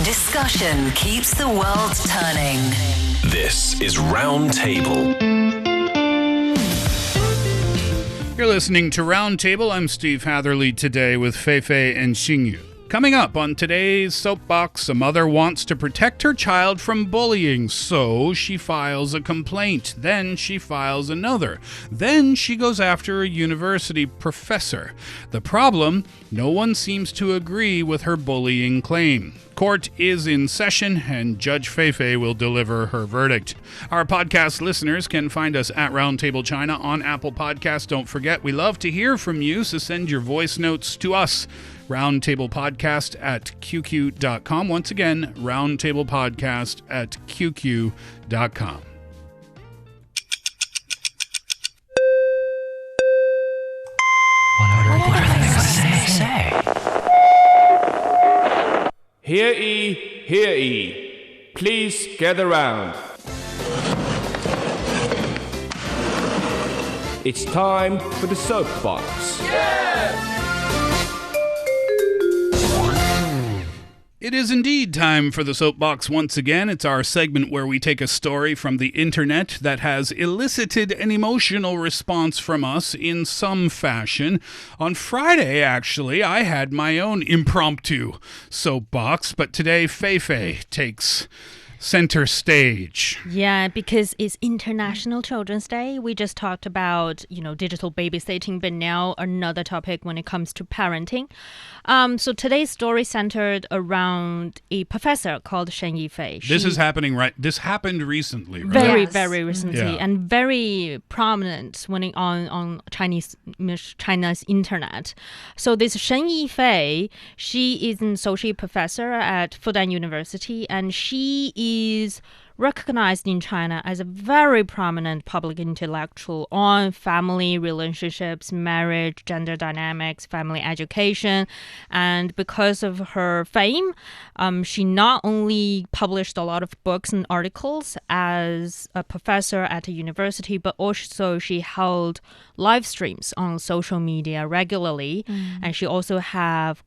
Discussion keeps the world turning. This is Round Table. You're listening to Round Table. I'm Steve Hatherley today with Fei Fei and Xingyu. Coming up on today's Soapbox, a mother wants to protect her child from bullying, so she files a complaint. Then she files another. Then she goes after a university professor. The problem, no one seems to agree with her bullying claim. Court is in session, and Judge Fei Fei will deliver her verdict. Our podcast listeners can find us at Roundtable China on Apple Podcasts. Don't forget, we love to hear from you, so send your voice notes to us. Roundtablepodcast at qq.com. Once again, roundtablepodcast at qq.com. What are they going to say? Hear ye, please gather round. It's time for the Soapbox. It is indeed time for the Soapbox once again. It's our segment where we take a story from the internet that has elicited an emotional response from us in some fashion. On Friday, actually, I had my own impromptu Soapbox, but today Fei Fei takes center stage. Yeah, because it's International Children's Day. We just talked about, digital babysitting, but now another topic when it comes to parenting. So today's story centered around a professor called Shen Yifei. This is happening, right? This happened recently, right? Very recently, and very prominent when on China's internet. So this Shen Yifei, she is an associate professor at Fudan University, and she is recognized in China as a very prominent public intellectual on family relationships, marriage, gender dynamics, family education. And because of her fame, she not only published a lot of books and articles as a professor at a university, but also she held live streams on social media regularly. And she also have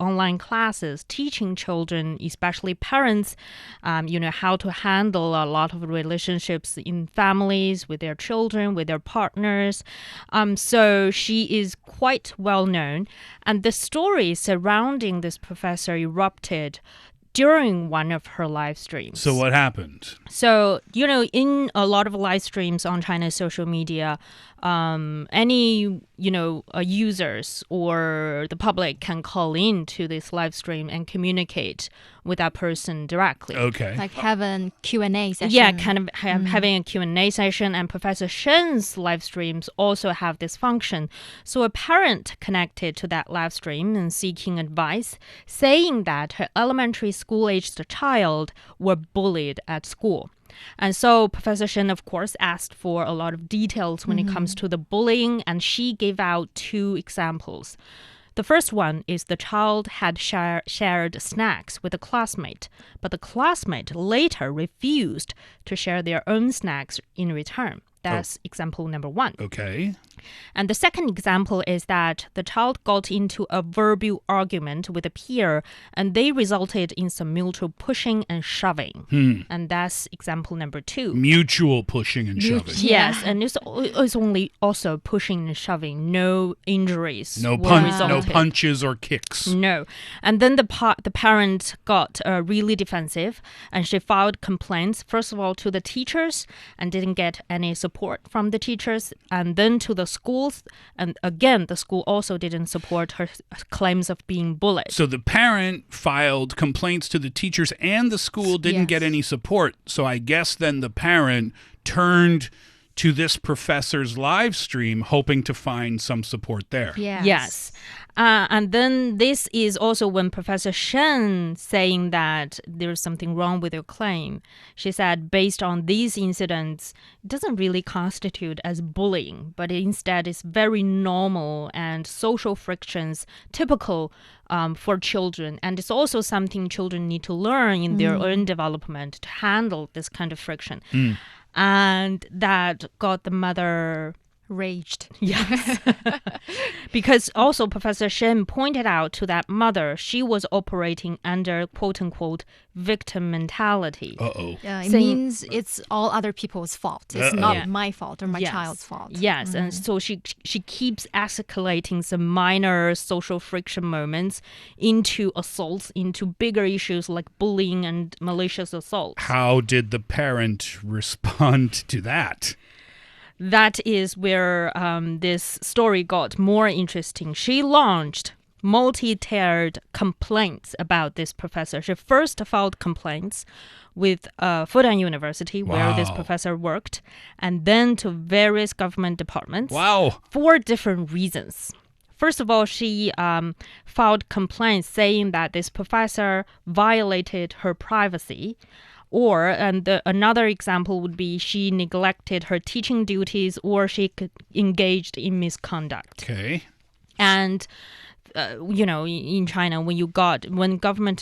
online classes, teaching children, especially parents, how to handle a lot of relationships in families, with their children, with their partners. So she is quite well known. And the story surrounding this professor erupted during one of her live streams. So what happened? So, in a lot of live streams on China's social media, any, users or the public can call in to this live stream and communicate with that person directly. Okay. Like have a Q&A session. Yeah, kind of having a Q&A session. And Professor Shen's live streams also have this function. So a parent connected to that live stream and seeking advice, saying that her elementary school-aged child were bullied at school. And so Professor Shen, of course, asked for a lot of details when it comes to the bullying, and she gave out 2 examples. The first one is the child had shared snacks with a classmate, but the classmate later refused to share their own snacks in return. That's example number 1. Okay. And the second example is that the child got into a verbal argument with a peer, and they resulted in some mutual pushing and shoving. And that's example number 2. Mutual pushing and shoving. Yes, and it's only also pushing and shoving. No injuries. No punches or kicks. No. And then the parent got really defensive, and she filed complaints, first of all, to the teachers, and didn't get any support from the teachers, and then to the schools, and again the school also didn't support her claims of being bullied. So the parent filed complaints to the teachers and the school didn't get any support. So I guess then the parent turned to this professor's live stream hoping to find some support there. Yes. And then this is also when Professor Shen saying that there's something wrong with your claim. She said, based on these incidents, it doesn't really constitute as bullying, but instead it's very normal and social frictions typical for children. And it's also something children need to learn in their own development to handle this kind of friction. And that got the mother Raged. Yes. Because also Professor Shen pointed out to that mother, she was operating under quote-unquote victim mentality. Uh-oh. It means it's all other people's fault. It's not my fault or my child's fault. Yes, and so she keeps escalating some minor social friction moments into assaults, into bigger issues like bullying and malicious assault. How did the parent respond to that? That is where this story got more interesting. She launched multi-tiered complaints about this professor. She first filed complaints with Fudan University, where this professor worked, and then to various government departments. Wow. For different reasons. First of all, she filed complaints saying that this professor violated her privacy. Or another example would be she neglected her teaching duties or she engaged in misconduct. Okay. And, in China, when government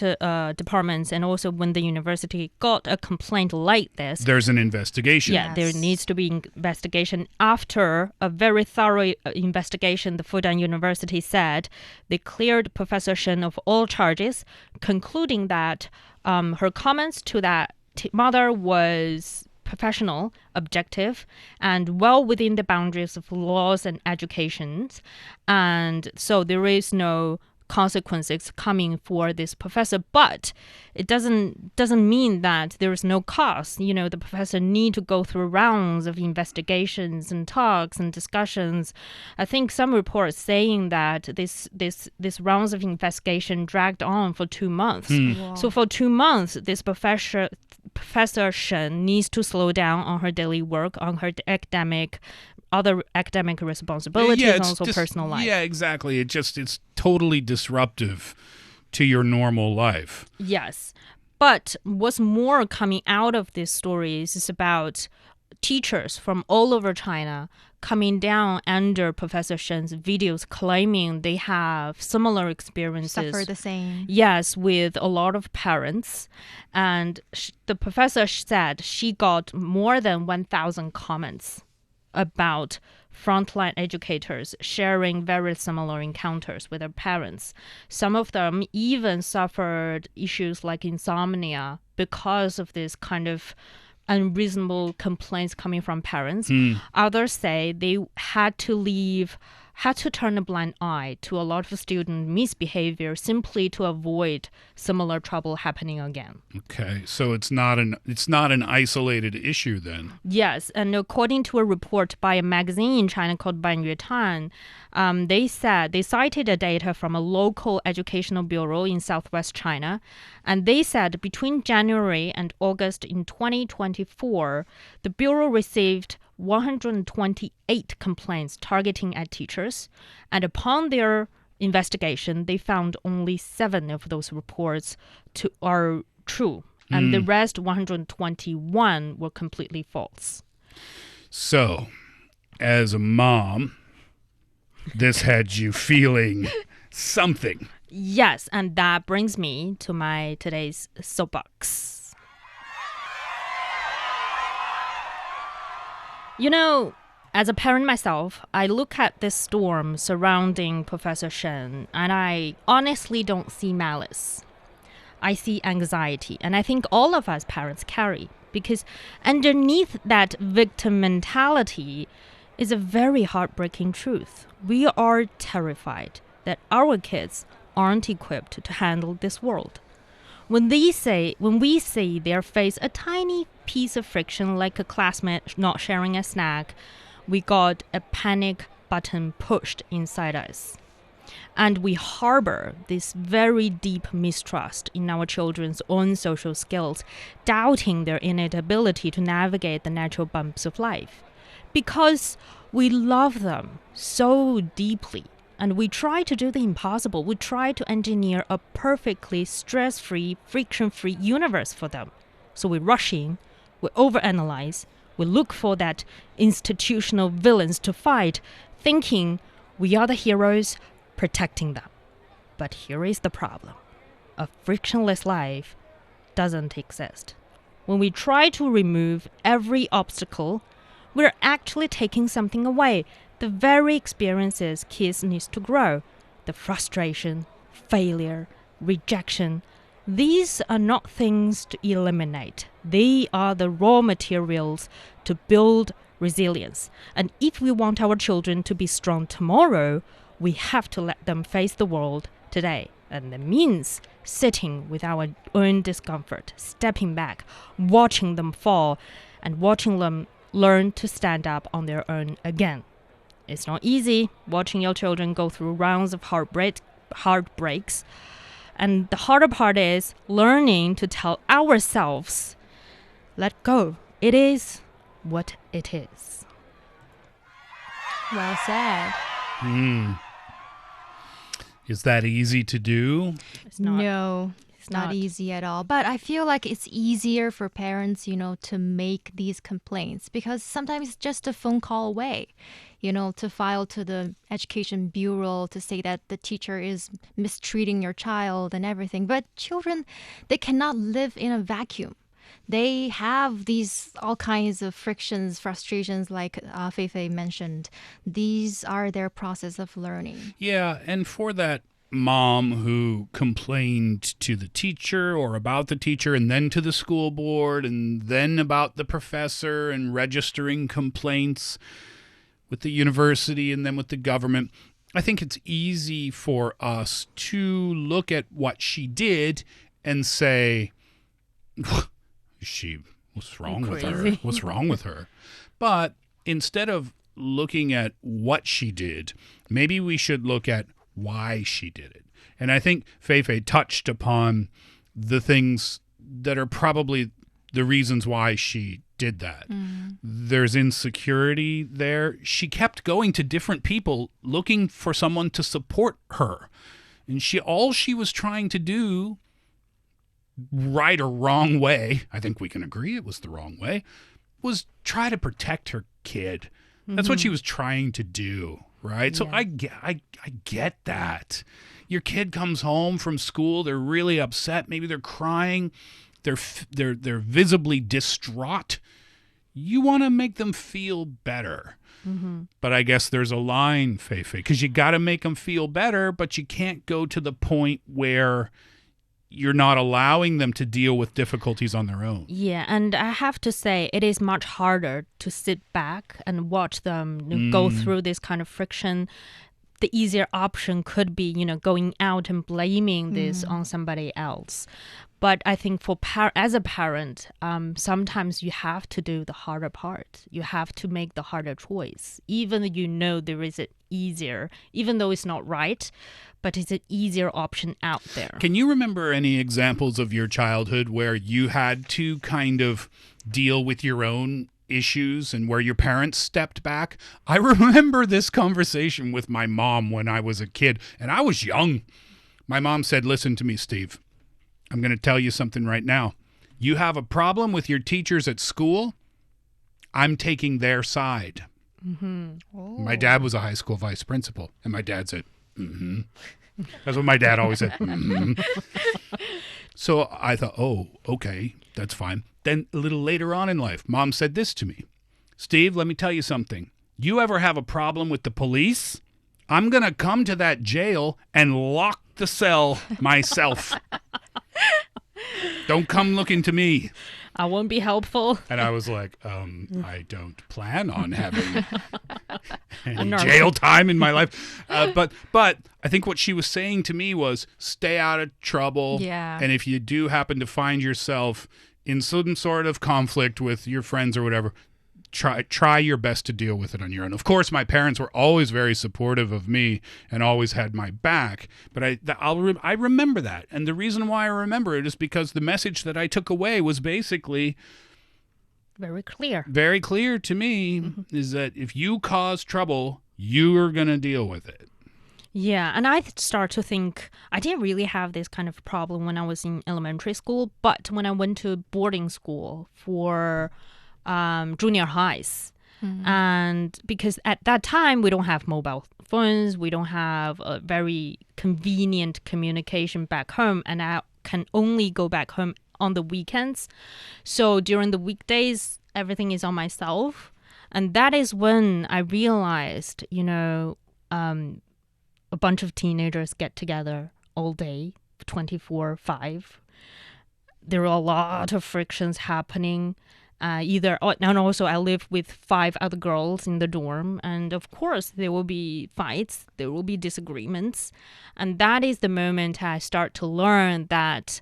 departments and also when the university got a complaint like this, there's an investigation. Yeah, there needs to be investigation. After a very thorough investigation, the Fudan University said they cleared Professor Shen of all charges, concluding that her comments to that mother was professional, objective, and well within the boundaries of laws and educations. And so there is no consequences coming for this professor, but it doesn't mean that there is no cost. The professor need to go through rounds of investigations and talks and discussions. I think some reports saying that this rounds of investigation dragged on for 2 months. Wow. So for 2 months, this Professor Shen needs to slow down on her daily work, on her other academic responsibilities, and also personal life. Yeah, exactly. It's totally disruptive to your normal life. Yes. But what's more coming out of these stories is about teachers from all over China coming down under Professor Shen's videos claiming they have similar experiences. Suffer the same. Yes, with a lot of parents. And the professor said she got more than 1,000 comments about frontline educators sharing very similar encounters with their parents. Some of them even suffered issues like insomnia because of this kind of unreasonable complaints coming from parents. Others say they had to turn a blind eye to a lot of student misbehavior simply to avoid similar trouble happening again. Okay, so it's not an isolated issue then. Yes, and according to a report by a magazine in China called Banyue Tan, they cited a data from a local educational bureau in southwest China, and they said between January and August in 2024, the bureau received 128 complaints targeting at teachers, and upon their investigation, they found only 7 of those reports are true, and the rest 121 were completely false. So, as a mom, this had you feeling something. Yes, and that brings me to my today's soapbox. As a parent myself, I look at this storm surrounding Professor Shen, and I honestly don't see malice. I see anxiety, and I think all of us parents carry, because underneath that victim mentality is a very heartbreaking truth. We are terrified that our kids aren't equipped to handle this world. When we see their face a tiny piece of friction like a classmate not sharing a snack, we got a panic button pushed inside us. And we harbor this very deep mistrust in our children's own social skills, doubting their innate ability to navigate the natural bumps of life. Because we love them so deeply. And we try to do the impossible. We try to engineer a perfectly stress-free, friction-free universe for them. So we rush in, we overanalyze, we look for that institutional villains to fight, thinking we are the heroes protecting them. But here is the problem. A frictionless life doesn't exist. When we try to remove every obstacle, we're actually taking something away. The very experiences kids need to grow. The frustration, failure, rejection. These are not things to eliminate. They are the raw materials to build resilience. And if we want our children to be strong tomorrow, we have to let them face the world today. And that means sitting with our own discomfort, stepping back, watching them fall, and watching them learn to stand up on their own again. It's not easy watching your children go through rounds of heartbreaks. And the harder part is learning to tell ourselves, let go. It is what it is. Well said. Is that easy to do? It's not. No, it's not easy at all. But I feel like it's easier for parents, to make these complaints because sometimes it's just a phone call away, to file to the Education Bureau to say that the teacher is mistreating your child and everything. But children, they cannot live in a vacuum. They have these all kinds of frictions, frustrations, like Fei Fei mentioned. These are their process of learning. Yeah, and for that mom who complained to the teacher or about the teacher and then to the school board and then about the professor and registering complaints with the university and then with the government, I think it's easy for us to look at what she did and say, what's wrong with her? What's wrong with her? But instead of looking at what she did, maybe we should look at why she did it. And I think Fei Fei touched upon the things that are probably the reasons why she did that. There's insecurity there. She kept going to different people looking for someone to support her. And all she was trying to do, right or wrong way, I think we can agree it was the wrong way, was try to protect her kid. That's what she was trying to do, right? So I get that. Your kid comes home from school, they're really upset, maybe they're crying, they're visibly distraught. You want to make them feel better. But I guess there's a line, Fei Fei, because you got to make them feel better, but you can't go to the point where you're not allowing them to deal with difficulties on their own. Yeah, and I have to say, it is much harder to sit back and watch them go through this kind of friction. The easier option could be, going out and blaming this on somebody else. But I think as a parent, sometimes you have to do the harder part. You have to make the harder choice, even though there is an easier, even though it's not right, but it's an easier option out there. Can you remember any examples of your childhood where you had to kind of deal with your own issues and where your parents stepped back? I remember this conversation with my mom when I was a kid, and I was young. My mom said, "Listen to me, Steve. I'm going to tell you something right now. You have a problem with your teachers at school. I'm taking their side." My dad was a high school vice principal, and my dad said, That's what my dad always said. So I thought, oh, okay, that's fine. Then a little later on in life, Mom said this to me: "Steve, let me tell you something. You ever have a problem with the police? I'm going to come to that jail and lock the cell myself. Don't come looking to me. I won't be helpful." And I was like, I don't plan on having any jail time in my life. But I think what she was saying to me was, stay out of trouble. Yeah. And if you do happen to find yourself in some sort of conflict with your friends or whatever, try your best to deal with it on your own. Of course, my parents were always very supportive of me and always had my back, but I remember that. And the reason why I remember it is because the message that I took away was basically very clear to me, is that if you cause trouble, you are going to deal with it. Yeah, and I start to think I didn't really have this kind of problem when I was in elementary school, but when I went to boarding school for junior highs. And because at that time, we don't have mobile phones, we don't have a very convenient communication back home, and I can only go back home on the weekends. So during the weekdays, everything is on myself. And that is when I realized, a bunch of teenagers get together all day, 24/5. There are a lot of frictions happening. And also I live with 5 other girls in the dorm, and of course there will be fights, there will be disagreements, and that is the moment I start to learn that,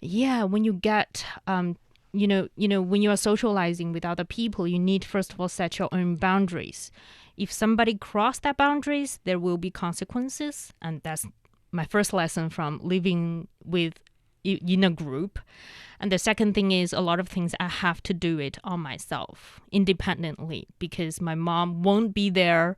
when you get, when you are socializing with other people, you need first of all set your own boundaries. If somebody cross that boundaries, there will be consequences, and that's my first lesson from living in a group. And the second thing is a lot of things I have to do it on myself independently, because my mom won't be there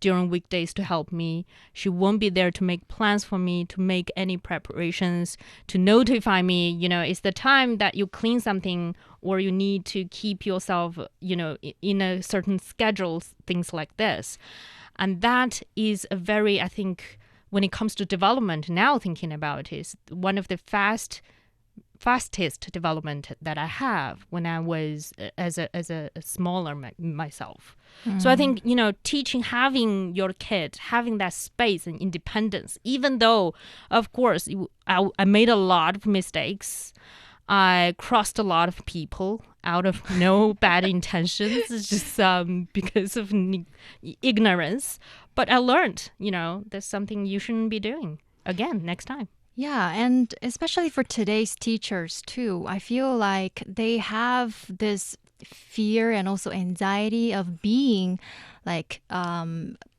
during weekdays to help me. She won't be there to make plans for me, to make any preparations, to notify me, it's the time that you clean something or you need to keep yourself, in a certain schedule, things like this. And that is a very, I think, when it comes to development, now thinking about it, is one of the fastest development that I have when I was as a smaller myself. So I think, teaching, having your kid, having that space and independence, even though, of course, I made a lot of mistakes. I crossed a lot of people out of no bad intentions. It's just because of ignorance. But I learned, there's something you shouldn't be doing again next time. Yeah, and especially for today's teachers too, I feel like they have this fear and also anxiety of being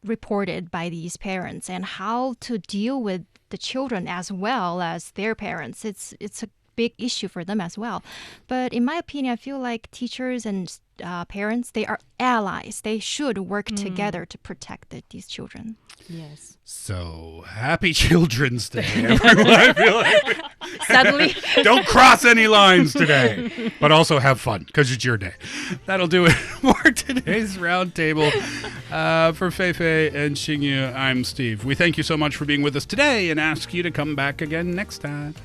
reported by these parents, and how to deal with the children as well as their parents. It's a big issue for them as well. But in my opinion, I feel like teachers and parents, they are allies. They should work together to protect these children. Yes. So happy Children's Day, everyone. I feel like Suddenly. don't cross any lines today, but also have fun because it's your day. That'll do it for today's roundtable. For Fei Fei and Xingyu, I'm Steve. We thank you so much for being with us today and ask you to come back again next time.